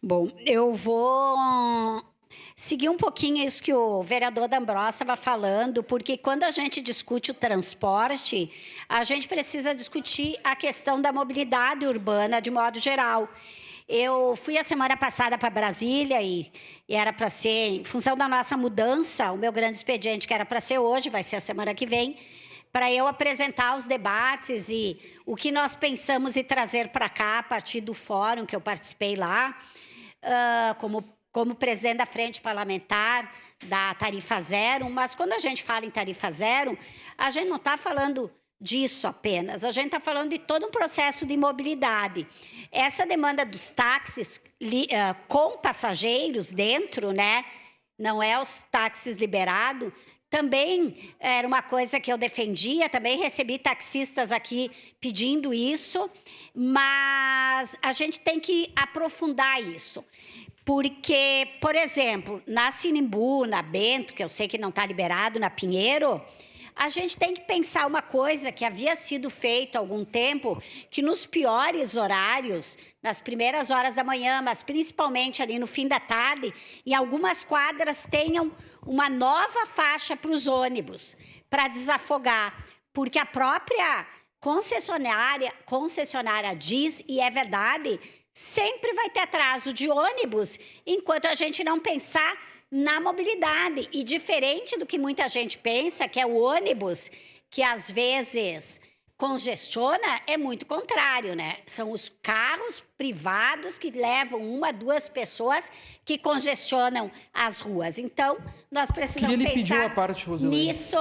Bom, eu vou seguir um pouquinho isso que o vereador D'Ambrosio estava falando, porque quando a gente discute o transporte, a gente precisa discutir a questão da mobilidade urbana de modo geral. Eu fui a semana passada para Brasília e era para ser, em função da nossa mudança, o meu grande expediente, que era para ser hoje, vai ser a semana que vem, para eu apresentar os debates e o que nós pensamos e trazer para cá a partir do fórum que eu participei lá, como presidente da Frente Parlamentar da Tarifa Zero. Mas quando a gente fala em Tarifa Zero, a gente não está falando disso apenas, a gente está falando de todo um processo de mobilidade. Essa demanda dos táxis com passageiros dentro, né? Não é os táxis liberados, também era uma coisa que eu defendia, também recebi taxistas aqui pedindo isso, mas a gente tem que aprofundar isso. Porque, por exemplo, na Sinimbu, na Bento, que eu sei que não está liberado, na Pinheiro, a gente tem que pensar uma coisa que havia sido feito há algum tempo, que nos piores horários, nas primeiras horas da manhã, mas principalmente ali no fim da tarde, em algumas quadras tenham uma nova faixa para os ônibus, para desafogar, porque a própria concessionária diz, e é verdade, sempre vai ter atraso de ônibus, enquanto a gente não pensar na mobilidade. E diferente do que muita gente pensa, que é o ônibus, que às vezes congestiona, é muito contrário, né? São os carros privados que levam uma, duas pessoas que congestionam as ruas. Então, nós precisamos pensar uma parte, Rosilene. nisso.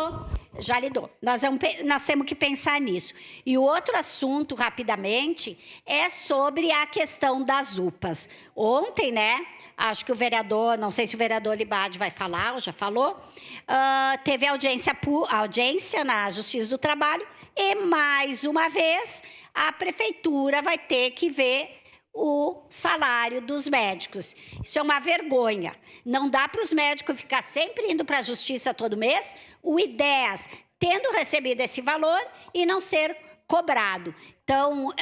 Já lhe dou. Nós temos que pensar nisso. E o outro assunto, rapidamente, é sobre a questão das UPAs. Ontem, né? Acho que o vereador, não sei se o vereador Libade vai falar, ou já falou, teve audiência na Justiça do Trabalho e, mais uma vez, a prefeitura vai ter que ver o salário dos médicos. Isso é uma vergonha. Não dá para os médicos ficar sempre indo para a Justiça todo mês, o IDEAS tendo recebido esse valor e não ser cobrado. Então,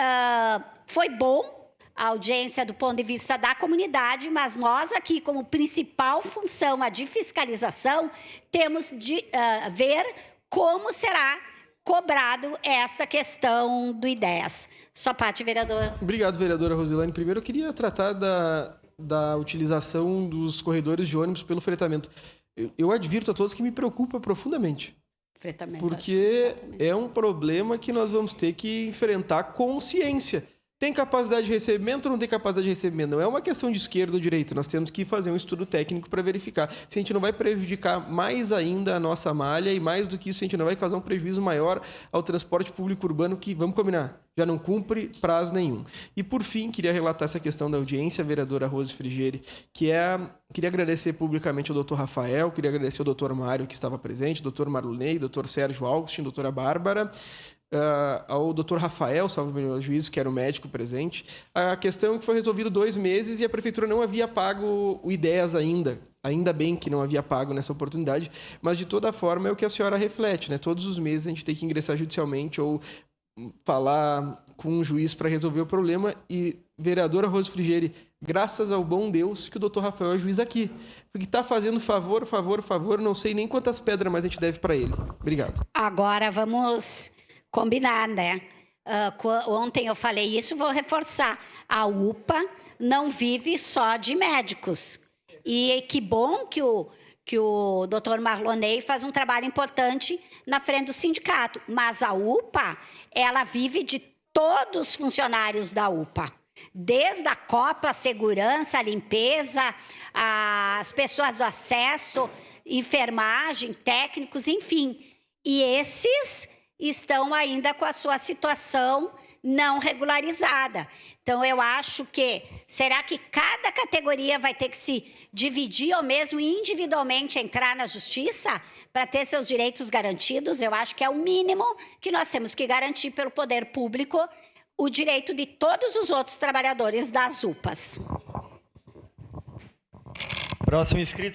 foi bom a audiência do ponto de vista da comunidade, mas nós aqui, como principal função, a de fiscalização, temos de ver como será cobrado esta questão do IDEAS. Sua parte, vereador. Obrigado, vereadora Rosilene. Primeiro, eu queria tratar da utilização dos corredores de ônibus pelo fretamento. Eu advirto a todos que me preocupa profundamente. Fretamento. Porque é um problema que nós vamos ter que enfrentar com ciência. Tem capacidade de recebimento ou não tem capacidade de recebimento? Não é uma questão de esquerda ou direita. Nós temos que fazer um estudo técnico para verificar se a gente não vai prejudicar mais ainda a nossa malha e, mais do que isso, se a gente não vai causar um prejuízo maior ao transporte público urbano que, vamos combinar, já não cumpre prazo nenhum. E, por fim, queria relatar essa questão da audiência, a vereadora Rose Frigieri, queria agradecer publicamente ao doutor Rafael, queria agradecer ao doutor Mário, que estava presente, doutor Marlonei, doutor Sérgio Augustin, doutora Bárbara, ao doutor Rafael, salvo meu juízo, que era o médico presente. A questão é que foi resolvido 2 meses e a prefeitura não havia pago o IDEAS ainda. Ainda bem que não havia pago nessa oportunidade, mas de toda forma é o que a senhora reflete, né? Todos os meses a gente tem que ingressar judicialmente ou falar com um juiz para resolver o problema. E, vereadora Rose Frigieri, graças ao bom Deus que o doutor Rafael é juiz aqui, porque está fazendo favor, não sei nem quantas pedras mais a gente deve para ele. Obrigado. Agora vamos combinar, né? Ontem eu falei isso, vou reforçar. A UPA não vive só de médicos. E que bom que o doutor Marlonei faz um trabalho importante na frente do sindicato. Mas a UPA, ela vive de todos os funcionários da UPA. Desde a copa, a segurança, a limpeza, as pessoas do acesso, enfermagem, técnicos, enfim. E esses estão ainda com a sua situação não regularizada. Então, eu acho que, será que cada categoria vai ter que se dividir ou mesmo individualmente entrar na justiça para ter seus direitos garantidos? Eu acho que é o mínimo que nós temos que garantir pelo poder público, o direito de todos os outros trabalhadores das UPAs. Próximo inscrito.